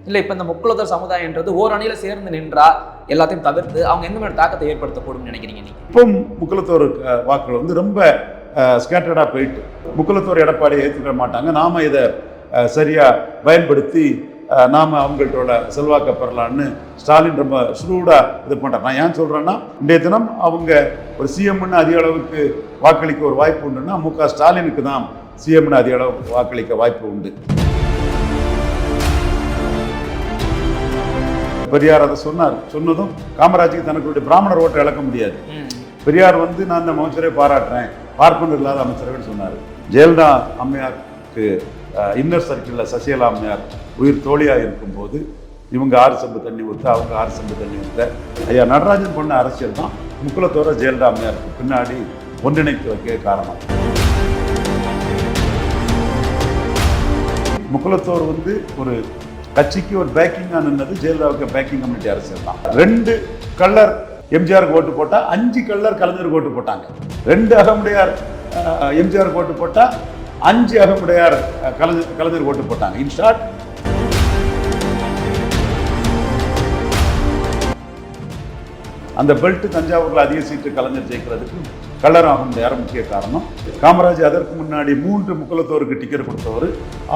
இல்லை இப்போ இந்த முக்குலத்தோர் சமுதாயன்றது ஓரணியில் சேர்ந்து நின்றா எல்லாத்தையும் தவிர்த்து அவங்க எந்த மாதிரி தாக்கத்தை ஏற்படுத்தக்கூடும் நினைக்கிறீங்க நீங்கள்? இப்போ முக்குலத்தோர் வாக்குகள் வந்து ரொம்ப ஸ்கேட்டர்டாக போயிட்டு முக்குலத்தோர் எடப்பாடியை ஏற்றுக்க மாட்டாங்க, நாம் இதை சரியாக பயன்படுத்தி நாம் அவங்கள்ட்ட செல்வாக்க பெறலான்னு ஸ்டாலின் ரொம்ப ஸ்ரூடாக இது பண்ணுறாங்க. நான் ஏன் சொல்கிறேன்னா, இன்றைய தினம் அவங்க ஒரு சிஎம்னு அதிக அளவுக்கு வாக்களிக்க ஒரு வாய்ப்பு உண்டுன்னா ஸ்டாலினுக்கு தான் சிஎம்னு அதிக அளவுக்கு வாக்களிக்க வாய்ப்பு உண்டு. பெரியார் அதை சொன்னதும் காமராஜுக்கு தனக்குடைய பிராமணர் ஓட்டை இழக்க முடியாது. பெரியார் வந்து நான் இந்த அமைச்சரை பாராட்டுறேன், பார்ப்பனர் இல்லாத அமைச்சர்கள் சொன்னார். ஜெயலலிதா அம்மையாருக்கு இன்னர் சர்க்கிளில் சசிகலா அம்மையார் உயிர் தோழியாக இருக்கும்போது இவங்க 6 செம்பு தண்ணி ஊற்ற, அவங்க 6 செம்பு தண்ணி ஊற்ற. ஐயா நடராஜன் பண்ண அரசியல் தான் முக்குலத்தோரை ஜெயலலிதா அம்மையாருக்கு பின்னாடி ஒன்றிணைத்து வைக்க காரணம். முக்குலத்தோர் வந்து ஒரு கட்சிக்கு ஒரு பேக்கிங்காக நின்னது ஜெயலலிதாவுக்கு பேக்கிங் கம்யூனிட்டி அரசியல் தான். 2 கள்ளர் எம்ஜிஆருக்கு ஓட்டு போட்டா, 5 கள்ளர் கலைஞருக்கு ஓட்டு போட்டாங்க. 2 அகமுடையார் எம்ஜிஆருக்கு ஓட்டு போட்டா, 5 அகமுடையார் கலைஞருக்கு ஓட்டு போட்டாங்க. இன் ஷார்ட், அந்த பெல்ட் தஞ்சாவூர்ல அதிக சீட்டு கலைஞர் ஜெயிக்கிறதுக்கு கள்ளர் அகமுடையார் முக்கிய காரணம். காமராஜ் அதற்கு முன்னாடி 3 முக்குலத்தோருக்கு டிக்கெட் கொடுத்தவர்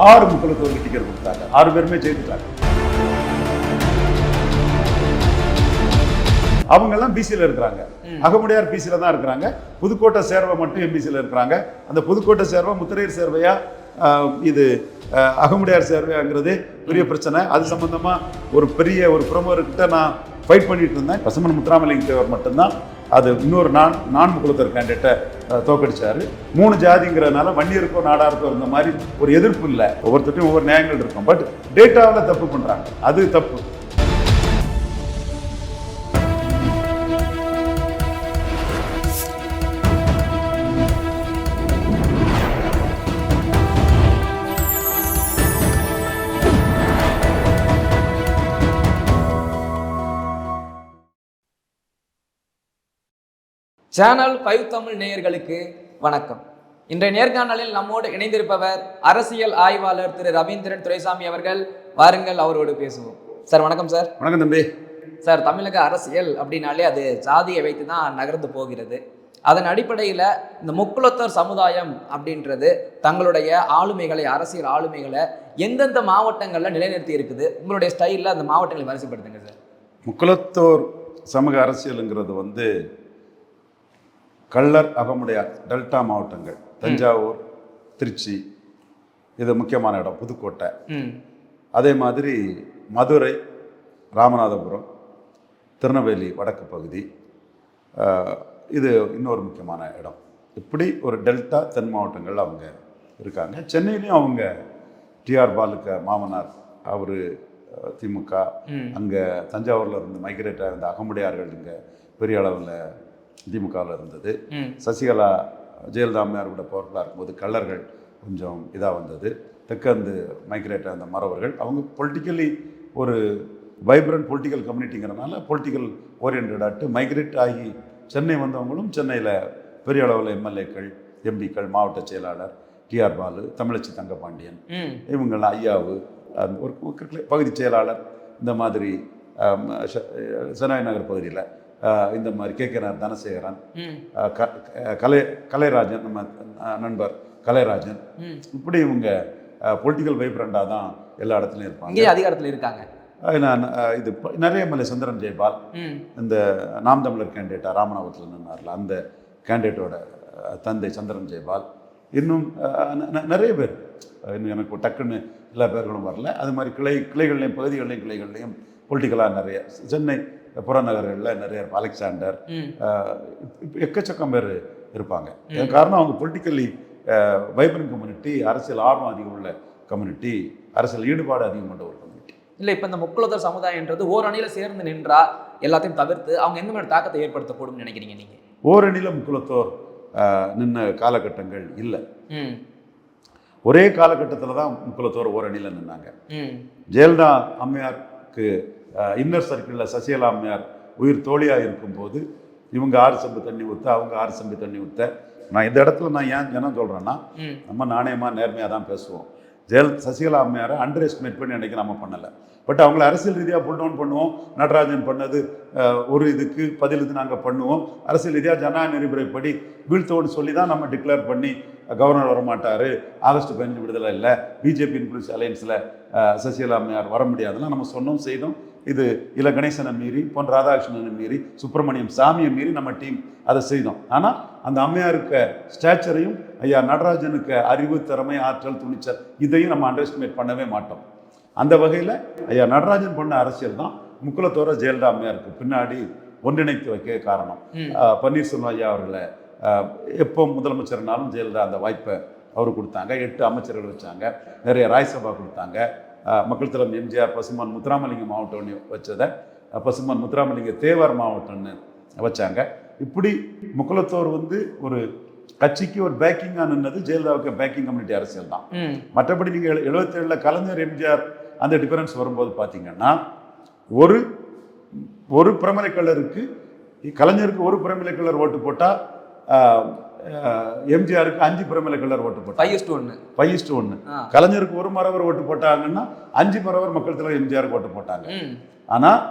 6 முக்குலத்தோருக்கு டிக்கெட் கொடுத்தாங்க. 6 பேருமே ஜெயித்துட்டாங்க. அவங்க எல்லாம் பிசியில் இருக்கிறாங்க. அகமுடையார் பிசியில தான் இருக்கிறாங்க. புதுக்கோட்டை சேர்வை மட்டும் எம்பிசியில் இருக்கிறாங்க. அந்த புதுக்கோட்டை சேர்வை முத்திரையர் சேர்வையா இது அகமுடையார் சேர்வையாங்கிறது பெரிய பிரச்சனை. அது சம்பந்தமா ஒரு பெரிய பிரமுகர்கிட்ட நான் ஃபைட் பண்ணிட்டு இருந்தேன். பசுமன் முத்துராமலிங்க தேவர் மட்டும்தான் அது இன்னொரு நான் முக்குலத்தோர் கேண்டிடேட்டை தோக்கடிச்சாரு. 3 ஜாதிங்கிறதுனால வன்னியருக்கோ நாடாருக்கோ இருந்த மாதிரி ஒரு எதிர்ப்பு இல்லை. ஒவ்வொருத்தட்டையும் ஒவ்வொரு நியாயங்கள் இருக்கும். பட் டேட்டாவில் தப்பு பண்றாங்க, அது தப்பு. சேனல் 5 தமிழ் நேயர்களுக்கு வணக்கம். இன்றைய நேர்காணலில் நம்மோடு இணைந்திருப்பவர் அரசியல் ஆய்வாளர் திரு ரவீந்திரன் துரைசாமி அவர்கள். வாருங்கள், அவரோடு பேசுவோம். சார் வணக்கம். சார் வணக்கம் தம்பி. சார், தமிழக அரசியல் அப்படின்னாலே அது சாதியை வைத்து தான் நகர்ந்து போகிறது. அதன் அடிப்படையில் இந்த முக்குலத்தோர் சமுதாயம் அப்படின்றது தங்களுடைய ஆளுமைகளை, அரசியல் ஆளுமைகளை எந்தெந்த மாவட்டங்களில் நிலைநிறுத்தி இருக்குது? உங்களுடைய ஸ்டைலில் அந்த மாவட்டங்களை வரிசைப்படுத்துங்க சார். முக்குலத்தோர் சமூக அரசியலுங்கிறது வந்து கள்ளர் அகமுடையார் டெல்டா மாவட்டங்கள், தஞ்சாவூர், திருச்சி, இது முக்கியமான இடம். புதுக்கோட்டை, அதே மாதிரி மதுரை, ராமநாதபுரம், திருநெல்வேலி வடக்கு பகுதி, இது இன்னொரு முக்கியமான இடம். இப்படி ஒரு டெல்டா தென் மாவட்டங்கள் அவங்க இருக்காங்க. சென்னையிலையும் அவங்க டிஆர் பாலுக்கு மாமனார், அவர் திமுக. அங்கே தஞ்சாவூரில் இருந்து மைக்ரேட் ஆகிருந்த அகமுடையார்கள் இங்கே பெரிய அளவில் திமுகவில் இருந்தது. சசிகலா ஜெயலலிதா அம்மையார் கூட பவர்ஃபுல்லாக இருக்கும்போது கள்ளர்கள் கொஞ்சம் இதாக வந்தது. தெற்கந்து மைக்ரேட் ஆன மறவர்கள் அவங்க பொலிட்டிக்கலி ஒரு வைப்ரண்ட் பொலிட்டிக்கல் கம்யூனிட்டிங்கிறனால பொலிட்டிக்கல் ஓரியன்டாட்டு மைக்ரேட் ஆகி சென்னை வந்தவங்களும் சென்னையில் பெரிய அளவில் எம்எல்ஏக்கள், எம்பிக்கள், மாவட்ட செயலாளர் டிஆர் பாலு, தமிழச்சி தங்கபாண்டியன், இவங்கெல்லாம் ஐயாவு, ஒரு பகுதி செயலாளர், இந்த மாதிரி சென்னை நகர் பகுதியில் இந்த மாதிரி கேகேஆர் தனசேகரன், கலைராஜன், நம்ம நண்பர் கலைராஜன், இப்படி இவங்க பொலிட்டிக்கல் வைப்ரண்டாக தான் எல்லா இடத்துலையும் இருப்பாங்க. இங்கே அதிகாரத்தில் இருக்காங்க. இது நிறைய எம்எல்ஏ சுந்தரம் ஜெயபால், இந்த நாம் தமிழர் கேண்டிடேட்டாக ராமநாதபுரத்தில் நின்னார்ல அந்த கேண்டிடேட்டோட தந்தை சந்திரன் ஜெயபால், இன்னும் நிறைய பேர், இன்னும் எனக்கு டக்குன்னு எல்லா பேர்களும் வரல. அது மாதிரி கிளைகள்லையும் பகுதிகள்லையும் கிளைகள்லையும் பொலிட்டிக்கலாக நிறைய, சென்னை புறநகர்களில் நிறைய, அலெக்சாண்டர், எக்கச்சக்கம் பேர் இருப்பாங்க. காரணம் அவங்க பொலிட்டிக்கலி வைப்ரண்ட் கம்யூனிட்டி, அரசியல் ஆர்வம் அதிகம் உள்ள கம்யூனிட்டி, அரசியல் ஈடுபாடு அதிகம் கொண்ட ஒரு கம்யூனிட்டி. இல்லை, இப்போ இந்த முக்குலத்தோர் சமுதாயன்றது ஓரணியில் சேர்ந்து நின்றா எல்லாத்தையும் தவிர்த்து அவங்க எந்த மாதிரி தாக்கத்தை ஏற்படுத்தக்கூடும் நினைக்கிறீங்க நீங்கள்? ஓரணியில் முக்குலத்தோர் நின்ன காலகட்டங்கள் இல்லை. ஒரே காலகட்டத்தில் தான் முக்குலத்தோர் ஓரணியில் நின்னாங்க. ஜெயலலிதா அம்மையாருக்கு இன்னர் சர்க்கிளில் சசிகலா அம்மையார் உயிர் தோழியாக இருக்கும்போது இவங்க 6 செம்பு தண்ணி ஊற்ற, அவங்க 6 செம்பு தண்ணி ஊற்ற. நான் இந்த இடத்துல ஏன் என்ன சொல்கிறேன்னா, நம்ம நாணயமாக நேர்மையாக தான் பேசுவோம். சசிகலா அம்மையாரை அண்டர் எஸ்டிமேட் பண்ணி அன்றைக்கி நம்ம பண்ணலை. பட் அவங்கள அரசியல் ரீதியாக புல் டவுன் பண்ணுவோம். நடராஜன் பண்ணது ஒரு இதுக்கு பதில் இது நாங்கள் பண்ணுவோம். அரசியல் ரீதியாக ஜனநாயக நெறிமுறைப்படி வீழ்த்தோன்னு சொல்லி தான் நம்ம டிக்ளேர் பண்ணி கவர்னர் வரமாட்டார், ஆகஸ்ட் 15 விடுதலை இல்லை, பிஜேபி இன்ஃப்ளூயன்ஸ் அலையன்ஸில் சசிகலா அம்மையார் வர முடியாதுன்னா நம்ம சொன்னோம், செய்தோம். இது இல கணேசனை மீறி, பொன் ராதாகிருஷ்ணனை மீறி, சுப்பிரமணியம் சாமியை மீறி நம்ம டீம் அதை செய்தோம். ஆனால் அந்த அம்மையாருக்கு ஸ்டேச்சரையும் ஐயா நடராஜனுக்கு அறிவு, திறமை, ஆற்றல், துணிச்சல் இதையும் நம்ம அண்டர் எஸ்டிமேட் பண்ணவே மாட்டோம். அந்த வகையில் ஐயா நடராஜன் பண்ண அரசியல் தான் முக்குலத்தோர ஜெயலலிதா அம்மையாருக்கு பின்னாடி ஒன்றிணைத்து வைக்க காரணம். பன்னீர்செல்வம் ஐயா அவர்களை எப்போ முதலமைச்சர்னாலும் ஜெயலலிதா அந்த வாய்ப்பை அவருக்கு கொடுத்தாங்க. 8 அமைச்சர்கள் வச்சாங்க, நிறைய ராஜ்சபா கொடுத்தாங்க. மக்கள் தலைவர் எம்ஜிஆர் பசுமான் முத்துராமலிங்க மாவட்டம்னு வச்சதை பசுமான் முத்துராமலிங்க தேவார் மாவட்டம்னு வச்சாங்க. இப்படி முக்குலத்தோர் வந்து ஒரு கட்சிக்கு ஒரு பேக்கிங்காக நின்னது ஜெயலலிதாவுக்கு பேக்கிங் கம்யூனிட்டி அரசியல் தான். மற்றபடி நீங்கள் 77 கலைஞர் எம்ஜிஆர் அந்த டிஃபரன்ஸ் வரும்போது பார்த்தீங்கன்னா ஒரு பிரமலை கலருக்கு கலைஞருக்கு ஒரு பிரமலை கலர் ஓட்டு போட்டால் எம்ஜிஆருக்கு 5 பிரமலை கலர் ஓட்டு போட்டாங்க. 5:1 கலைஞருக்கு ஒரு மரவர் ஓட்டு போட்டாங்கன்னா 5 மரவர் மக்கள் தலைவர் எம்ஜிஆருக்கு ஓட்டு போட்டாங்க. ஆனால்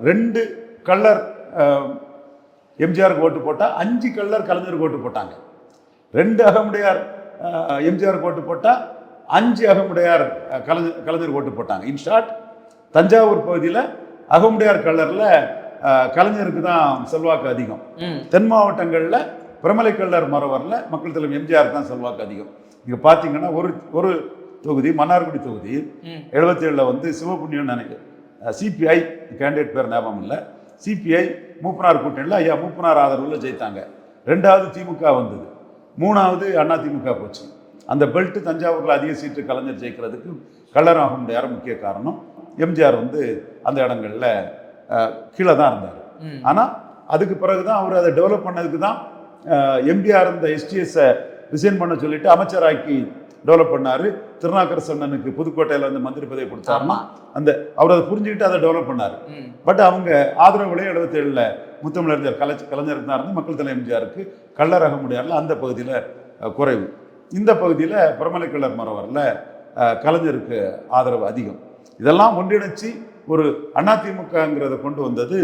2 கல்லர் எம்ஜிஆருக்கு ஓட்டு போட்டால் 5 கல்லர் கலைஞருக்கு ஓட்டு போட்டாங்க. 2 அகமுடையார் எம்ஜிஆருக்கு ஓட்டு போட்டால் 5 அகமுடையார் கலைஞருக்கு ஓட்டு போட்டாங்க. இன் ஷார்ட், தஞ்சாவூர் பகுதியில் அகமுடையார் கல்லரில் கலைஞருக்கு தான் செல்வாக்கு அதிகம். தென் மாவட்டங்களில் பிரமலை கல்லர் மரவரில் மக்கள் தலைவர் எம்ஜிஆர் தான் செல்வாக்கு அதிகம். இங்கே பார்த்தீங்கன்னா ஒரு தொகுதி மன்னார்குடி தொகுதி 77 வந்து சிவபுண்ணியம் நினைக்கிறேன், சிபிஐ கேண்டிடேட் பேர் ஞாபகம் இல்லை, சிபிஐ மூப்பனார் கூட்டணியில் ஐயா மூப்பனார் ஆதரவில் ஜெயித்தாங்க. 2வது திமுக வந்தது, 3வது அண்ணா திமுக போச்சு. அந்த பெல்ட் தஞ்சாவூரில் அதிக சீட்டு கலைஞர் ஜெயிக்கிறதுக்கு கல்லராக யாரும் முக்கிய காரணம். எம்ஜிஆர் வந்து அந்த இடங்களில் கீழே தான் இருந்தார். ஆனால் அதுக்கு பிறகு தான் அவர் அதை டெவலப் பண்ணதுக்கு தான் எம்ஜிஆர் இந்த எஸ்டிஎஸை ரிசைன் பண்ண சொல்லிட்டு அமைச்சராக்கி டெவலப் பண்ணார். திருநாக்கரசண்ணனுக்கு புதுக்கோட்டையில் வந்து மந்திரி பதவி கொடுத்தாருன்னா அந்த அவர் அதை புரிஞ்சுக்கிட்டு அதை டெவலப் பண்ணார். பட் அவங்க ஆதரவுகளே 77 முத்தமிழறிஞர் கலைஞருக்கு தான் இருந்து மக்கள் தலைவர் எம்ஜிஆருக்கு கல்லரக முடியாதுல அந்த பகுதியில் குறைவு. இந்த பகுதியில் பிரமலை கல்லர் மரவரில் கலைஞருக்கு ஆதரவு அதிகம். இதெல்லாம் ஒன்றிணைச்சு ஒரு அதிமுகங்கிறத கொண்டு வந்தது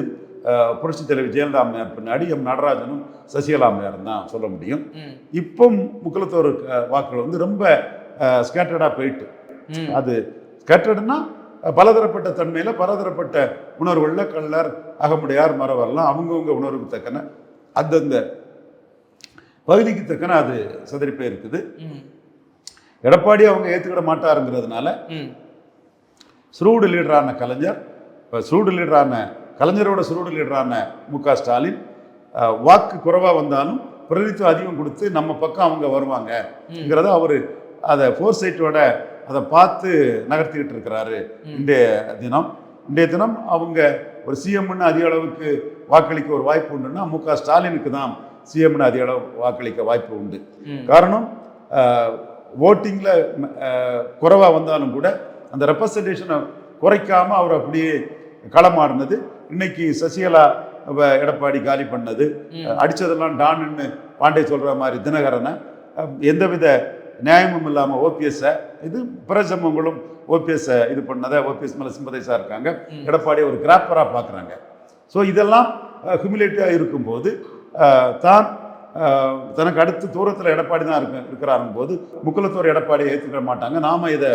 புரட்சி தலைவர் ஜெயலலிதா அம்மையார் பின்னாடி நடராஜனும் சசிகலா அம்மையாரும் தான் சொல்ல முடியும். இப்போ முக்குலத்தோர் வாக்குகள் வந்து ரொம்ப ஸ்கேட்டர்டாக போயிட்டு, அது ஸ்கேட்டர்டுனா பலதரப்பட்ட தன்மையில் பலதரப்பட்ட உணர்வுகளில் கல்லர் அகமுடையார் மரவரெல்லாம் அவங்கவுங்க உணர்வுக்கு தக்கன அந்தந்த பகுதிக்கு தக்கன அது சிதறி போயிருக்குது. எடப்பாடி அவங்க ஏற்றுக்கிட மாட்டாருங்கிறதுனால ஸ்ரூடு லீடரான கலைஞர், இப்போ ஸ்ரூடு லீடரான கலைஞரோட ஸ்ரூடு லீடரான மு.க. ஸ்டாலின் வாக்கு குறைவாக வந்தாலும் பிரதித்துவம் அதிகம் கொடுத்து நம்ம பக்கம் அவங்க வருவாங்கங்கிறத அவர் அதை ஃபோர்சைட்டோட அதை பார்த்து நகர்த்திக்கிட்டு இருக்கிறாரு. இன்றைய தினம் அவங்க ஒரு சிஎம்னு அதிக அளவுக்கு வாக்களிக்க ஒரு வாய்ப்பு உண்டுன்னா மு.க. ஸ்டாலினுக்கு தான் சிஎம்னு அதிக அளவு வாக்களிக்க வாய்ப்பு உண்டு. காரணம், ஓட்டிங்கில் குறைவாக வந்தாலும் கூட அந்த ரெப்ரசன்டேஷனை குறைக்காம அவர் அப்படியே களமாடினது. இன்னைக்கு சசிகலா எடப்பாடி காலி பண்ணது, அடித்ததெல்லாம் டான்னு பாண்டே சொல்கிற மாதிரி தினகரனை, எந்தவித நியாயமும் இல்லாமல் ஓபிஎஸ்ஸை, இது பிரசம்பங்களும் ஓபிஎஸ்ஸை இது பண்ணதை ஓபிஎஸ் மேலே சிம்பதைஸாக இருக்காங்க, எடப்பாடி ஒரு கிராப்பராக பார்க்குறாங்க. ஸோ இதெல்லாம் ஹியூமிலேட்டிவாக இருக்கும்போது தனக்கு அடுத்து தூரத்தில் எடப்பாடி தான் இருக்கிறாருங்க போது முக்குலத்தோர் எடப்பாடியை ஏற்றுக்க மாட்டாங்க. நாம் இதை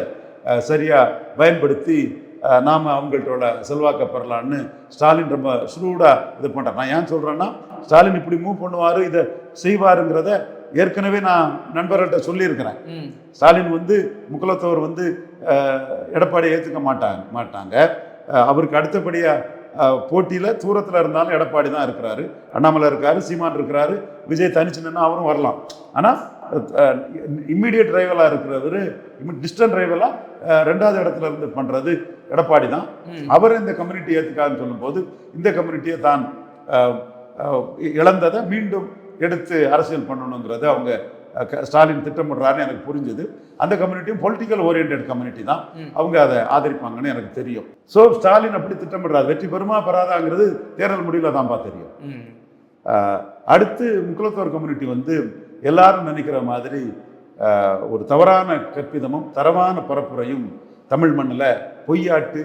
சரியாக பயன்படுத்தி நாம் அவங்கள்ட்ட செல்வாக்க பெறலான்னு ஸ்டாலின் ரொம்ப ஸ்ரூடாக இது பண்ணுறார். நான் ஏன் சொல்கிறேன்னா, ஸ்டாலின் இப்படி மூவ் பண்ணுவார், இதை செய்வாருங்கிறத ஏற்கனவே நான் நண்பர்கள்ட்ட சொல்லியிருக்கிறேன். ஸ்டாலின் வந்து முக்குலத்தோர் வந்து எடப்பாடியை ஏற்றுக்க மாட்டாங்க. அவருக்கு அடுத்தபடியாக போட்டியில் தூரத்தில் இருந்தாலும் எடப்பாடி தான் இருக்கிறாரு, அண்ணாமலை இருக்காரு, சீமான் இருக்கிறாரு, விஜய் தனிச்சுன்னா அவரும் வரலாம். ஆனால் இம்மீடியட் ரைவலாக இருக்கிறவர், டிஸ்டன்ட் ரைவலாக 2வது இடத்துல இருந்து பண்ணுறது எடப்பாடி தான். அவர் இந்த கம்யூனிட்டி ஏற்றுக்காதுன்னு சொல்லும்போது இந்த கம்யூனிட்டியை தான் இழந்ததை மீண்டும் எடுத்து அரசியல் பண்ணணுங்கிறது அவங்க ஸ்டாலின் திட்டமிடுறாருன்னு எனக்கு புரிஞ்சுது. அந்த கம்யூனிட்டியும் பொலிட்டிக்கல் ஓரியன்ட் கம்யூனிட்டி தான், அவங்க அதை ஆதரிப்பாங்கன்னு எனக்கு தெரியும். ஸோ ஸ்டாலின் அப்படி திட்டமிடுறாரு. வெற்றி பெறுமா பெறாதாங்கிறது தேர்தல் முடிவில் தான்ப்பா தெரியும். அடுத்து முக்குலத்தோர் கம்யூனிட்டி வந்து எல்லாரும் நினைக்கிற மாதிரி ஒரு தவறான கற்பிதமும் தரமான பரப்புரையும் தமிழ் மண்ணில் பொய்யாட்டு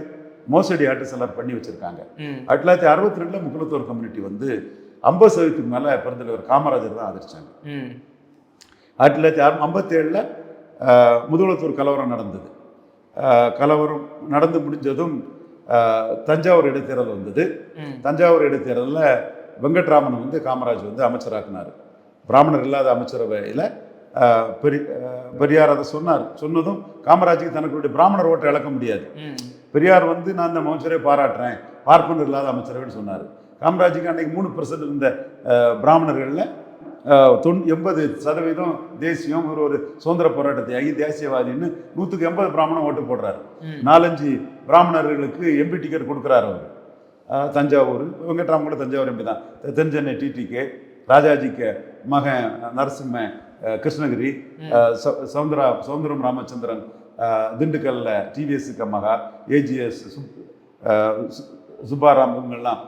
மோசடி ஆட்டு சிலர் பண்ணி வச்சுருக்காங்க. 1962 முக்குலத்தோர் கம்யூனிட்டி வந்து 50% மேலே பெருந்தலைவர் காமராஜர் தான் ஆதரிச்சாங்க. 1957 முதுகுளத்தூர் கலவரம் நடந்தது. கலவரம் நடந்து முடிஞ்சதும் தஞ்சாவூர் இடைத்தேர்தல் வந்தது. தஞ்சாவூர் இடைத்தேர்தலில் வெங்கட்ராமன் வந்து காமராஜ் வந்து அமைச்சராக்குனார். பிராமணர் இல்லாத அமைச்சரவையில் பெரியார் அதை சொன்னதும் காமராஜுக்கு தனக்குடைய பிராமணர் ஓட்டை இழக்க முடியாது. பெரியார் வந்து நான் இந்த அமைச்சரை பாராட்டுறேன், பார்ப்பனர் இல்லாத அமைச்சரவைன்னு சொன்னார். காமராஜுக்கு அன்றைக்கி 3% இருந்த பிராமணர்களில் 80% தேசியம், ஒரு சுதந்திர போராட்டத்தை ஆகி தேசியவாதின்னு 180 பிராமணன் ஓட்டு போடுறாரு. 4-5 பிராமணர்களுக்கு எம்பி டிக்கெட் கொடுக்குறாரு அவர். தஞ்சாவூர் வெங்கட்ராமன் கூட தஞ்சாவூர் எம்பி தான். தென்சென்னை டிடிகே, ராஜாஜிக்கு மகன் நரசிம்ம கிருஷ்ணகிரி, சவுந்தரம் ராமச்சந்திரன் திண்டுக்கல்ல டிவிஎஸ்க்கு மகா, ஏஜிஎஸ் சுப்பாராம் இவங்கெல்லாம்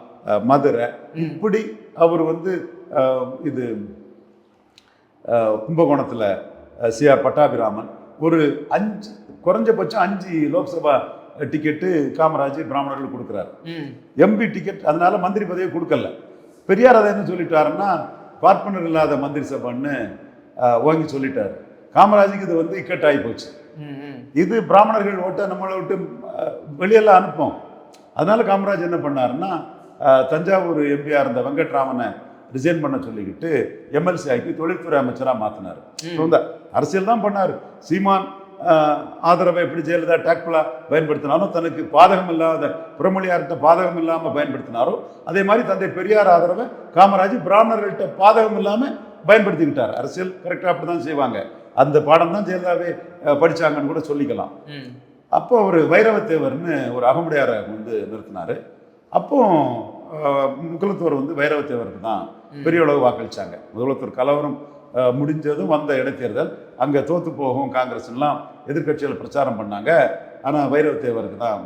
மதுரை. இப்படி அவர் வந்து இது கும்பகோணத்தில் சிஆர் பட்டாபிராமன் ஒரு 5 குறைஞ்சபட்சம் 5 லோக்சபா டிக்கெட்டு காமராஜ் பிராமணர்களுக்கு கொடுக்குறாரு. எம்பி டிக்கெட் அதனால மந்திரி பதவியை கொடுக்கல. பெரியார் அதை என்ன சொல்லிட்டாருன்னா பார்ப்பனர் இல்லாத மந்திரி சபைன்னு வாங்கி சொல்லிட்டாரு. காமராஜுக்கு இது வந்து இக்கட்டாகி போச்சு. இது பிராமணர்கள் ஓட்ட நம்மளை விட்டு வெளியெல்லாம் அனுப்போம். அதனால காமராஜ் என்ன பண்ணாருன்னா தஞ்சாவூர் எம்பியா இருந்த வெங்கட்ராமனை ரிசைன் பண்ண சொல்லிக்கிட்டு எம்எல்சி ஆக்கி தொழில்துறை அமைச்சராக மாற்றினார். அரசியல் தான் பண்ணார். சீமான் ஆதரவை எப்படி ஜெயலலிதா டாக்பலா பயன்படுத்தினாலும் தனக்கு பாதகம் இல்லாத புறமொழியார்கிட்ட பாதகம் இல்லாமல் பயன்படுத்தினாரோ அதே மாதிரி தந்தை பெரியார் ஆதரவை காமராஜ் பிராமணர்கள்ட்ட பாதகம் இல்லாமல் பயன்படுத்திக்கிட்டார். அரசியல் கரெக்டாக அப்படி தான் செய்வாங்க. அந்த பாடம் தான் ஜெயலலிதாவே படித்தாங்கன்னு கூட சொல்லிக்கலாம். அப்போ அவர் வைரவத்தேவர்னு ஒரு அகமுடையாரை வந்து நிறுத்தினார். அப்போ முக்குலத்தோர் வந்து வைரவத்தேவருக்கு தான் பெரிய அளவு வாக்களித்தாங்க. முக்குலத்தோர் கலவரம் முடிஞ்சதும் வந்த இடைத்தேர்தல் அங்கே தோற்று போகும் காங்கிரஸ்லாம் எதிர்கட்சிகள் பிரச்சாரம் பண்ணாங்க. ஆனால் வைரவத்தேவருக்கு தான்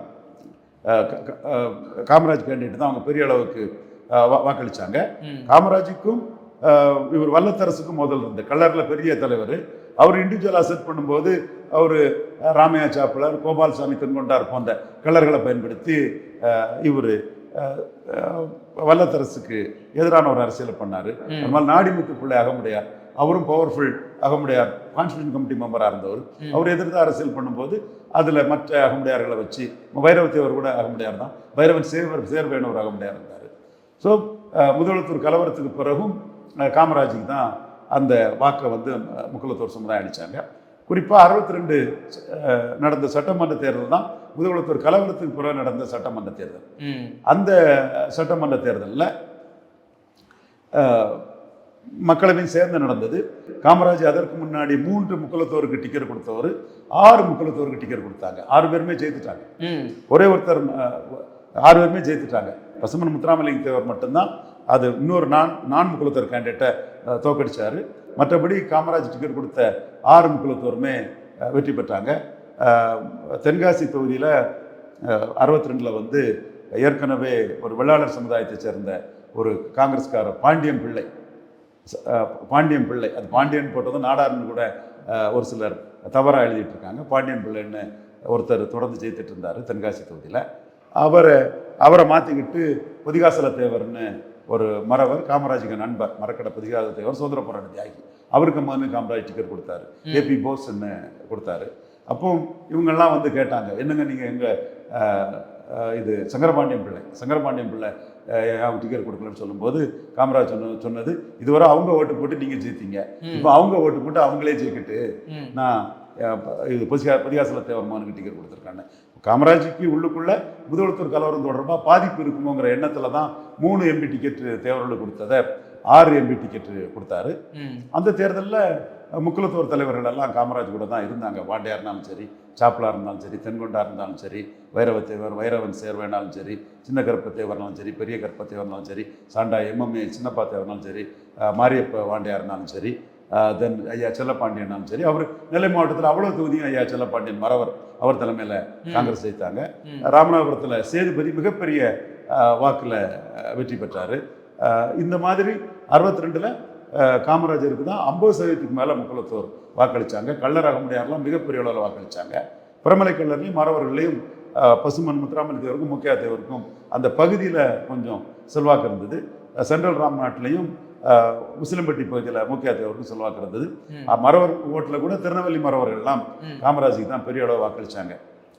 காமராஜ் கேண்டிடேட் தான் அவங்க பெரிய அளவுக்கு வாக்களித்தாங்க. காமராஜுக்கும் இவர் வல்லத்தரசுக்கும் முதல் இருந்த கல்லரில் பெரிய தலைவர். அவர் இண்டிவிஜுவலாக செட் பண்ணும்போது அவர் ராமையா சாப்பிளர், கோபால்சாமி தென்கொண்டார் போன்ற கல்லர்களை பயன்படுத்தி இவர் வல்லத்தரசுக்கு எதிரான ஒரு அரசியல் பண்ணார். அதனால் நாடிமுத்து பிள்ளை அகமுடையார், அவரும் பவர்ஃபுல் அகமுடையார் கான்ஸ்டியூஷன் கமிட்டி மெம்பராக இருந்தவர். அவர் எதிர்த்து அரசியல் பண்ணும்போது அதில் மற்ற அகமுடையார்களை வச்சு வைரவத்தேவர் கூட அகமுடையார் தான், வைரவன் சேர்வேனவர் அகமுடையார் இருந்தார். ஸோ முதுகுளத்தூர் கலவரத்துக்கு பிறகும் காமராஜுக்கு தான் அந்த வாக்கை வந்து முக்குலத்தோர் சமுதாயம் அளித்தாங்க. குறிப்பாக 62 நடந்த சட்டமன்ற தேர்தல் தான் முதுகுளத்தூர் கலவரத்துக்கு பிறகு நடந்த சட்டமன்ற தேர்தல். அந்த சட்டமன்ற தேர்தலில் மக்களவையும் சேர்ந்து நடந்தது. காமராஜ் அதற்கு முன்னாடி 3 முக்குலத்தோருக்கு டிக்கெட் கொடுத்தவர் 6 முக்குலத்தோருக்கு டிக்கெட் கொடுத்தாங்க. 6 பேருமே ஜெயித்துட்டாங்க. ஒரே ஒருத்தர் 6 பேருமே ஜெயித்துட்டாங்க. பசுமன் முத்துராமலிங்க தேவர் மட்டும்தான் அது இன்னொரு நான் முக்குலத்தோர் கேண்டிடேட்டை தோக்கடிச்சார். மற்றபடி காமராஜ் டிக்கெட் கொடுத்த 6 முக்குலத்தோருமே வெற்றி பெற்றாங்க. தென்காசி தொகுதியில் 62 வந்து ஏற்கனவே ஒரு வெள்ளாளர் சமுதாயத்தை சேர்ந்த ஒரு காங்கிரஸ்காரர் பாண்டியன் பிள்ளை, அது பாண்டியன் போட்டதும் நாடார்னு கூட ஒரு சிலர் தவறாக எழுதிட்டு இருக்காங்க. பாண்டியன் பிள்ளைன்னு ஒருத்தர் தொடர்ந்து ஜெயித்துட்டு இருந்தார் தென்காசி தொகுதியில். அவரை மாற்றிக்கிட்டு பொதிகாசல தேவர்னு ஒரு மறவர், காமராஜுக்கு நண்பர், மரக்கடை பொதிகாசல தேவர் சுதந்திர போராட்ட தியாகி, அவருக்கு மகனு காமராஜ் டிக்கெட் கொடுத்தாரு. ஏபி போஸ்ன்னு கொடுத்தாரு. அப்போ இவங்கெல்லாம் வந்து கேட்டாங்க, என்னங்க நீங்கள் எங்கள் இது சங்கரபாண்டியன் பிள்ளை அவங்க டிக்கெட் கொடுக்கலன்னு சொல்லும்போது காமராஜ் சொன்னது இதுவரை அவங்க ஓட்டு போட்டு நீங்கள் ஜெயித்தீங்க, இப்போ அவங்க ஓட்டு போட்டு அவங்களே ஜெயிக்கிட்டு நான் இது பொதிகாசல தேவர் மகனுக்கு டிக்கெட் கொடுத்துருக்காங்க. காமராஜுக்கு உள்ளுக்குள்ள முதுகுளத்தூர் கலவரம் தொடர்பாக பாதிப்பு இருக்குமோங்கிற எண்ணத்தில் தான் 3 எம்பி டிக்கெட்டு தேவர்களுக்கு கொடுத்ததை 6 எம்பி டிக்கெட்டு கொடுத்தாரு. அந்த தேர்தலில் முக்குலத்தோர் தலைவர்கள் எல்லாம் காமராஜ் கூட தான் இருந்தாங்க. வாண்டையா இருந்தாலும் சரி, சாப்பிளா இருந்தாலும் சரி, தென்கொண்டா இருந்தாலும் சரி, வைரவத்தேவர், வைரவன் சேர்வேனாலும் சரி, சின்ன கருப்பத்தேவர்னாலும் சரி, பெரிய கருப்பத்தேவர்னாலும் சரி, சாண்டா எம்எம்ஏ சின்னப்பா தேவர்னாலும் சரி, மாரியப்ப வாண்டையா இருந்தாலும் சரி, தென் ஐயா செல்லப்பாண்டியனாலும் சரி. அவர் நெல்லை மாவட்டத்தில் அவ்வளோ தொகுதியும் ஐயா செல்லப்பாண்டியன் மறவர் அவர் தலைமையில் காங்கிரஸ் ஜெயித்தாங்க. ராமநாதபுரத்தில் சேதுபதி மிகப்பெரிய வாக்கில் வெற்றி பெற்றார். இந்த மாதிரி 62 காமராஜருக்கு தான் 50% மேலே முக்குலத்தோர் வாக்களித்தாங்க. கள்ளர் அகமுடையார்லாம் மிகப்பெரிய அளவில் வாக்களித்தாங்க. பிரமலை கல்லர்லையும் மறவர்களையும் பசுமன் முத்துராமலிங்க தேவருக்கும் முக்கிய தேவருக்கும் அந்த பகுதியில் கொஞ்சம் செல்வாக்கு இருந்தது. சென்ட்ரல் ராம்நாட்டிலையும் உசிலம்பட்டி பகுதியில் முக்கிய தேவருக்கும் செல்வாக்கு இருந்தது. மறவர் ஓட்டில் கூட திருநெல்வேலி மறவர்கள்லாம் காமராஜுக்கு தான் பெரிய அளவு வாக்களிச்சாங்க.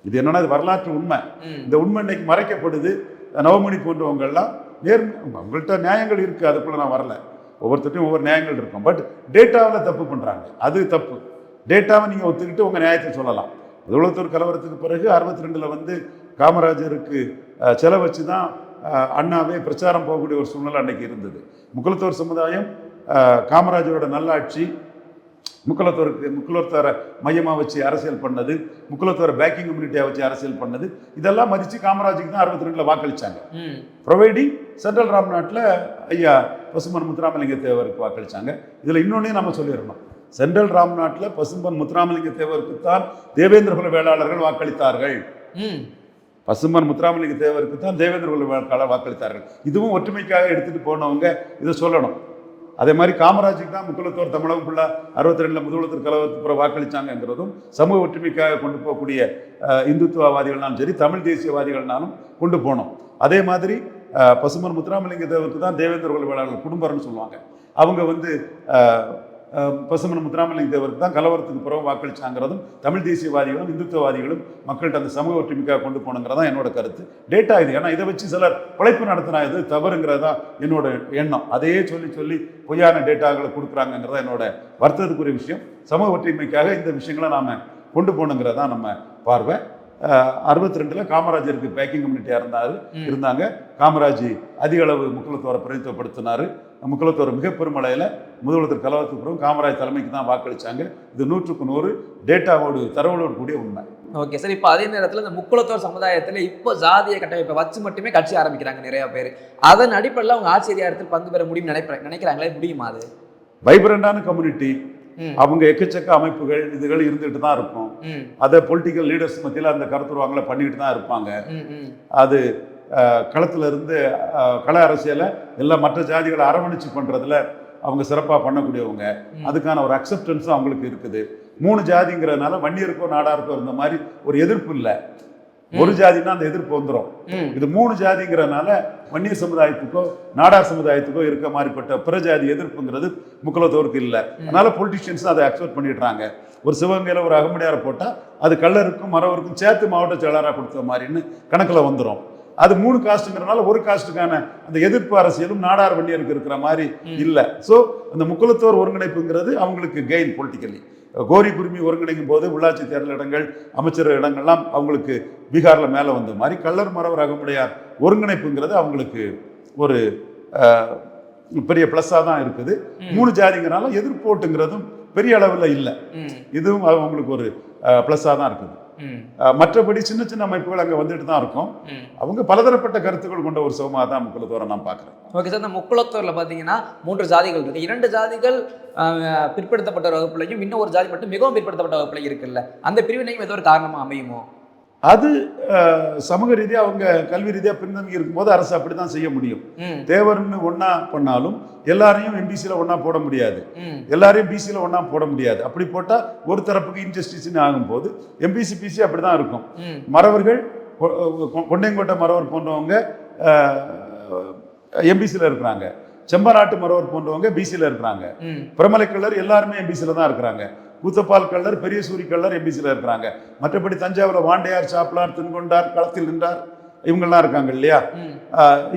இது என்னன்னா இது வரலாற்று உண்மை. இந்த உண்மை இன்னைக்கு மறைக்கப்படுது. நவமணி போன்றவங்கெல்லாம் உங்கள்கிட்ட நியாயங்கள் இருக்குது, அதுக்குள்ள நான் வரல, ஒவ்வொருத்தட்டையும் ஒவ்வொரு நியாயங்கள் இருக்கும். பட் டேட்டாவில் தப்பு பண்ணுறாங்க, அது தப்பு. டேட்டாவை நீங்கள் ஒத்துக்கிட்டு உங்கள் நியாயத்தை சொல்லலாம். முதல்வர் கலவரத்துக்கு பிறகு 62 வந்து காமராஜருக்கு செலவு வச்சு தான் அண்ணாவே பிரச்சாரம் போகக்கூடிய ஒரு சூழ்நிலை அன்னைக்கு இருந்தது. முக்குலத்தோர் சமுதாயம் காமராஜரோட நல்லாட்சி, முக்குலத்தோரை மையமாக வச்சு அரசியல் பண்ணது, முக்குலத்தோரை பேக்கிங் கம்யூனிட்டியாக வச்சு அரசியல் பண்ணது, இதெல்லாம் மதித்து காமராஜுக்கு தான் 62 வாக்களிச்சாங்க. ப்ரொவைடிங் சென்ட்ரல் ராம்நாட்டில் ஐயா பசுமன் முத்துராமலிங்க தேவருக்கு வாக்களிச்சாங்க. இதில் இன்னொன்னே நம்ம சொல்லிடணும், சென்ட்ரல் ராம்நாட்டில் பசும்பன் முத்துராமலிங்க தேவருக்கு தான் தேவேந்திர குல வேளாளர்கள் வாக்களித்தார்கள். பசும்பன் முத்துராமலிங்க தேவருக்கு தான் தேவேந்திர குல வேளாளர் வாக்களித்தார்கள். இதுவும் ஒற்றுமைக்காக எடுத்துட்டு போனவங்க இதை சொல்லணும். அதே மாதிரி காமராஜுக்கு தான் முக்குலத்தோர் தமிழகம் ஃபுல்லாக 62 முதுகுலத்தூர் கலவரத்துக்கு பிறகு வாக்களிச்சாங்கிறதும் சமூக ஒற்றுமைக்காக கொண்டு போகக்கூடிய இந்துத்துவவாதிகள்னாலும் சரி, தமிழ் தேசியவாதிகள்னாலும் கொண்டு போனோம். அதே மாதிரி பசும்பன் முத்துராமலிங்க தேவருக்கு தான் தேவேந்திர குல வேளாளர் குடும்பம்னு சொல்லுவாங்க. அவங்க வந்து பசுமன் முத்துராமலிங்க தேவருக்கு தான் கலவரத்துக்கு பிறகு வாக்களிச்சாங்கிறதும் தமிழ் தேசியவாதிகளும் இந்துத்துவவாதிகளும் மக்கள்கிட்ட அந்த சமூக ஒற்றுமைக்காக கொண்டு போனங்கிறதான் என்னோட கருத்து. டேட்டா இது. ஏன்னா இதை வச்சு சிலர் பிழைப்பு நடத்தினா இது தவறுங்கிறதா என்னோட எண்ணம். அதையே சொல்லி பொய்யான டேட்டாக்களை கொடுக்குறாங்கிறதா என்னோட வருத்தத்துக்குரிய விஷயம். சமூக ஒற்றுமைக்காக இந்த விஷயங்களை நாம் கொண்டு போகணுங்கிறதா நம்ம பார்வை. 62 காமராஜருக்கு பேக்கிங் கம்யூனிட்டியாக இருந்தாங்க. காமராஜ் அதிக அளவு முக்குலத்தோரை பிரதித்துவப்படுத்தினார். முக்குலத்தோர் மிக பெருமளையில் முதுகுலத்தூர் கலவரத்துக்கு பிறகு காமராஜ் தலைமைக்கு தான் வாக்களித்தாங்க. இது 100க்கு 100 டேட்டாவோடு தரவோடு கூடிய உண்மை. Okay sir. இப்போ அதே நேரத்தில் இந்த முக்குலத்தோர் சமுதாயத்தில் இப்போ ஜாதிய கட்டமைப்பை வச்சு மட்டுமே கட்சி ஆரம்பிக்கிறாங்க நிறைய பேர். அதன் அடிப்படையில் அவங்க ஆட்சி அதிகாரத்தில் பங்கு பெற முடியும் நினைக்கிறாங்களே, முடியுமா? அது வைப்ரண்டான கம்யூனிட்டி, அவங்க எக்கச்சக்க அமைப்புகள் இதுகள் இருந்துகிட்டு தான் இருக்கும். அதை பொலிட்டிக்கல் லீடர்ஸ் மத்தியில் அந்த கருத்துருவாங்களை பண்ணிக்கிட்டு தான் இருப்பாங்க. அது களத்துல இருந்து கள அரசியலை எல்லா மற்ற ஜாதிகளை அரவணைச்சு பண்றதுல அவங்க சிறப்பாக பண்ணக்கூடியவங்க. அதுக்கான ஒரு அக்செப்டன்ஸும் அவங்களுக்கு இருக்குது. 3 ஜாதிங்கிறதுனால வன்னியருக்கோ நாடாருக்கோ இருந்த மாதிரி ஒரு எதிர்ப்பு இல்லை. ஒரு ஜாதினா அந்த எதிர்ப்பு வந்துடும். இது 3 ஜாதிங்கிறதுனால வன்னியர் சமுதாயத்துக்கோ நாடார் சமுதாயத்துக்கோ இருக்க மாதிரிப்பட்ட பிற ஜாதி எதிர்ப்புங்கிறது முக்குலத்தோருக்கு இல்லை. அதனால பொலிட்டிஷியன்ஸ் அதை அக்செப்ட் பண்ணிடுறாங்க. ஒரு சிவகங்கையில் ஒரு அகமுடையாரை போட்டால் அது கல்லருக்கும் மறவருக்கும் சேர்த்து மாவட்ட செயலாளராக கொடுத்த மாதிரின்னு கணக்கில் வந்துடும். அது 3 காஸ்ட்டுங்கிறனால ஒரு காஸ்ட்டுக்கான அந்த எதிர்ப்பு அரசியலும் நாடார் வன்னியருக்கு இருக்கிற மாதிரி இல்லை. ஸோ அந்த முக்குலத்தோர் ஒருங்கிணைப்புங்கிறது அவங்களுக்கு கெயின் பொலிட்டிக்கலி. கோரி குருமி ஒருங்கிணைக்கும் போது உள்ளாட்சி தேர்தல் இடங்கள், அமைச்சர் இடங்கள்லாம் அவங்களுக்கு பீகாரில் மேலே வந்த மாதிரி கல்லர் மறவர் அகமுடையார் ஒருங்கிணைப்புங்கிறது அவங்களுக்கு ஒரு பெரிய ப்ளஸ்ஸாக தான் இருக்குது. 3 ஜாதிங்கிறனால எதிர்ப்போட்டுங்கிறதும் பெரிய அளவில் இல்லை. இதுவும் அவங்களுக்கு ஒரு ப்ளஸ்ஸாக தான் இருக்குது. மற்றபடி சின்ன சின்ன அமைப்புகள் அங்கே வந்துட்டு தான் இருக்கும். அவங்க பலதரப்பட்ட கருத்துக்கள் கொண்ட ஒரு சமூகமாக தான் முக்குலத்தோரை நான் பார்க்குறேன். Okay sir. இந்த முக்குலத்தோரில் பார்த்தீங்கன்னா 3 ஜாதிகள் இருக்கு. 2 ஜாதிகள் பிற்படுத்தப்பட்ட வகுப்புலையும் இன்னும் ஒரு ஜாதி மட்டும் மிகவும் பிற்படுத்தப்பட்ட வகுப்புலையும் இருக்குல்ல, அந்த பிரிவினையும் ஏதோ ஒரு காரணமாக அமையுமோ? அது சமூக ரீதியாக அவங்க கல்வி ரீதியாக பின்தங்கி இருக்கும்போது அரசு அப்படி தான் செய்ய முடியும். தேவர்னு ஒன்றா பண்ணாலும் எல்லாரையும் எம்பிசியில் ஒன்றா போட முடியாது, எல்லாரையும் பிசியில் ஒன்றா போட முடியாது. அப்படி போட்டால் ஒரு தரப்புக்கு இன்ஜஸ்டிஸ்ன்னு ஆகும்போது எம்பிசி பிசி அப்படி தான் இருக்கும். மறவர்கள் கொண்டையங்கோட்டை மறவர் போன்றவங்க எம்பிசியில் இருக்கிறாங்க, செம்பநாட்டு மறவர் போன்றவங்க பிசியில் இருக்கிறாங்க, பிரமலை கல்லர் எல்லாருமே எம்பிசியில் தான் இருக்கிறாங்க, கூத்தப்பால் கல்லர் பெரிய சூரி கல்லர் எம்பிசியில் இருக்கிறாங்க. மற்றபடி தஞ்சாவூரில் வாண்டையார், சாப்ளார், தின்கொண்டார், களத்தில் நின்றார் இவங்கெல்லாம் இருக்காங்க இல்லையா,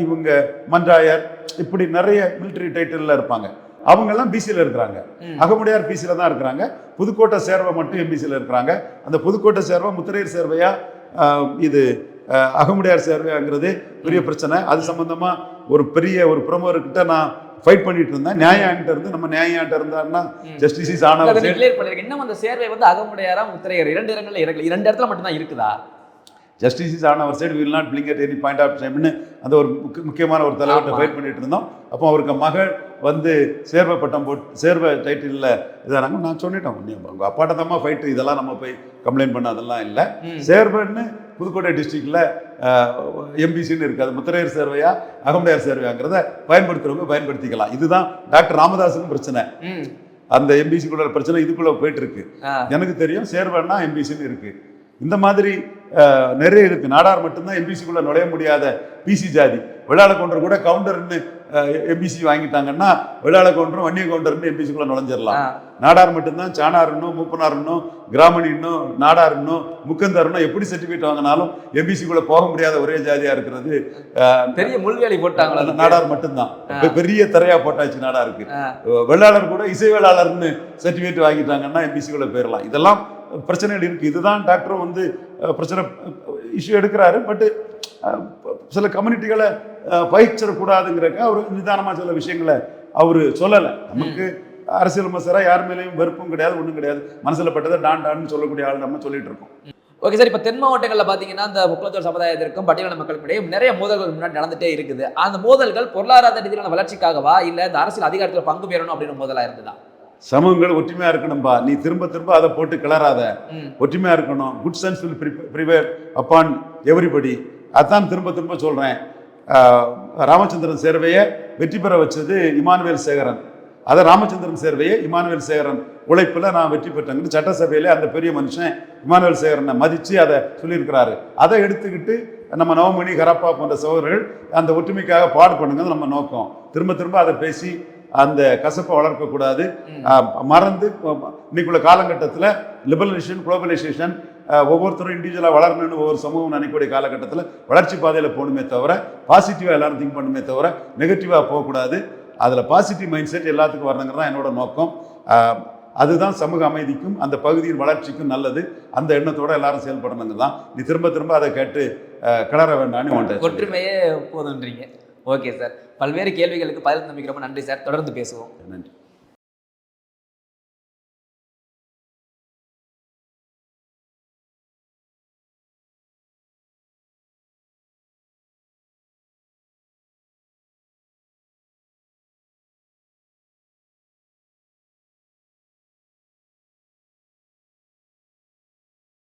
இவங்க மன்றாயர், இப்படி நிறைய மிலிட்டரி டைட்டிலில் இருப்பாங்க. அவங்கெல்லாம் பிசியில் இருக்கிறாங்க. அகமுடையார் பிசியில் தான் இருக்கிறாங்க. புதுக்கோட்டை சேர்வை மட்டும் எம்பிசியில் இருக்கிறாங்க. அந்த புதுக்கோட்டை சேர்வை முத்திரையர் சேர்வையா இது அகமுடையார் சேர்வையாங்கிறது பெரிய பிரச்சனை. அது சம்பந்தமா ஒரு பெரிய ஒரு பிரமுகர்கிட்ட நான் ஃபைட் பண்ணிட்டு இருந்தேன். நியாயான்ட்ட இருந்து நம்ம நியாயான்ட்ட இருந்தாருன்னா ஜஸ்டிஸ் ஆனவர் இன்னும் அந்த சேர்வை வந்து அகமுடையாரா முத்திரையர் 2 இடங்கள்ல இருக்கு, 2 இடத்துல மட்டும் தான் இருக்குதா? Justice on our side will not blink at any point of டைம்னு அந்த ஒரு முக்கியமான ஒரு தலைவர்கிட்ட ஃபைட் பண்ணிட்டு இருந்தோம். அப்போ அவருக்கு மகள் வந்து சேர்வை பட்டம் போட்டு சேர்வை டைட்டிலில் இதானாங்க. நான் சொன்னிட்டோம், உங்கள் அப்பாட்ட தான் ஃபைட்டு, இதெல்லாம் நம்ம போய் கம்ப்ளைண்ட் பண்ண அதெல்லாம் இல்லை. சேர்வைன்னு புதுக்கோட்டை டிஸ்ட்ரிக்டில் எம்பிசின்னு இருக்குது. அது முத்திரையர் சேர்வையா அகமுடையார் சேர்வையாங்கிறத பயன்படுத்துகிறவங்க பயன்படுத்திக்கலாம். இதுதான் டாக்டர் ராமதாஸுக்கும் பிரச்சனை. அந்த எம்பிசிக்குள்ள பிரச்சனை இதுக்குள்ளே போயிட்டு இருக்கு. எனக்கு தெரியும் சேர்வைன்னா எம்பிசின்னு இருக்கு. இந்த மாதிரி நிறைய இருக்கு. நாடார் மட்டும்தான் எம்பிசிக்குள்ள நுழைய முடியாத பிசி ஜாதி. வெள்ளாள கவுண்டர் கூட கவுண்டர்னு எம்பிசி வாங்கிட்டாங்கன்னா வெள்ளாள கவுண்டரும் வன்னிய கவுண்டர்னு எம்பிசிக்குள்ள நுழைஞ்சிடலாம். நாடார் மட்டும்தான் சாணாருன்னும் மூப்பனாருன்னும் கிராமணின்னும் நாடாருன்னும் முக்கந்தருன்னும் எப்படி சர்டிஃபிகேட் வாங்கினாலும் எம்பிசிக்குள்ள போக முடியாத ஒரே ஜாதியா இருக்கிறது பெரிய முள்வேலி போட்டாங்களா? நாடார் மட்டும்தான். பெரிய திரையா போட்டாச்சு நாடாருக்கு. வெள்ளாளர் கூட இசை வேளாளர்னு சர்டிஃபிகேட் வாங்கிட்டாங்கன்னா எம்பிசிக்குள்ள போயிடலாம். இதெல்லாம் பிரச்சனைகள் இருக்கு. இதுதான் டாக்டரும் வந்து பிரச்சனை இஷ்யூ எடுக்கிறாரு. பட் சில கம்யூனிட்டிகளை பயிற்சிடக்கூடாதுங்கிறக்க அவர் நிதானமாக சில விஷயங்களை அவர் சொல்லலை. நமக்கு அரசியல் விமர்சகரா யார் மேலேயும் வெறுப்பும் கிடையாது, ஒன்றும் கிடையாது. மனசில் பட்டதை டான்னு சொல்லக்கூடிய ஆள் நம்ம சொல்லிட்டு இருக்கோம். ஓகே சார், இப்போ தென் மாவட்டங்களில் பார்த்தீங்கன்னா இந்த முக்குளத்தூர் சமுதாயத்திற்கும் பட்டியலின மக்களுக்கிடையே நிறைய மோதல்கள் முன்னாடி நடந்துட்டே இருக்குது. அந்த மோதல்கள் பொருளாதார ரீதியிலான வளர்ச்சிக்காகவா இல்லை இந்த அரசியல் அதிகாரத்தில் பங்கு பெறணும் அப்படின்னு மோதலாக இருந்ததா? சமூகங்கள் ஒற்றுமையா இருக்கணும்பா. நீ திரும்ப திரும்ப அதை போட்டு கிளறாத. ஒற்றுமையா இருக்கணும். Good sense will prevail upon everybody. அதான் திரும்ப திரும்ப சொல்றேன். ராமச்சந்திரன் சேர்வையை வெற்றி பெற வச்சது இமானுவேல் சேகரன். அதை ராமச்சந்திரன் சேர்வையை இமானுவேல் சேகரன் உழைப்பில் நான் வெற்றி பெற்றேன்னு சட்டசபையில அந்த பெரிய மனுஷன் இமானுவேல் சேகரனை மதித்து அதை சொல்லியிருக்கிறாரு. அதை எடுத்துக்கிட்டு நம்ம நவமணி கரப்பா போன்ற சகோதரர்கள் அந்த ஒற்றுமைக்காக பாடுபடுங்கிறது நம்ம நோக்கம். திரும்ப திரும்ப அதை பேசி அந்த கசப்பை வளர்க்கக்கூடாது. மறந்து இன்னைக்குள்ள காலகட்டத்தில் லிபரலைசேஷன் குளோபலைசேஷன் ஒவ்வொருத்தரும் இண்டிவிஜுவலாக வளரணும்னு ஒவ்வொரு சமூகம் நினைக்கக்கூடிய காலகட்டத்தில் வளர்ச்சி பாதையில் போகணுமே தவிர பாசிட்டிவாக எல்லாரும் திங்க் பண்ணுமே தவிர நெகட்டிவாக போகக்கூடாது. அதில் பாசிட்டிவ் மைண்ட் செட் எல்லாத்துக்கும் வரணுங்கிறது தான் என்னோட நோக்கம். அதுதான் சமூக அமைதிக்கும் அந்த பகுதியின் வளர்ச்சிக்கும் நல்லது. அந்த எண்ணத்தோட எல்லாரும் செயல்படணுங்க தான். நீ திரும்ப திரும்ப அதை கேட்டு கிளற வேண்டான்னு ஒற்றுமையே போதுன்றீங்க. ஓகே சார், பல்வேறு கேள்விகளுக்கு பதில் நம்பிக்கிறப்ப நன்றி சார். தொடர்ந்து பேசுவோம். நன்றி.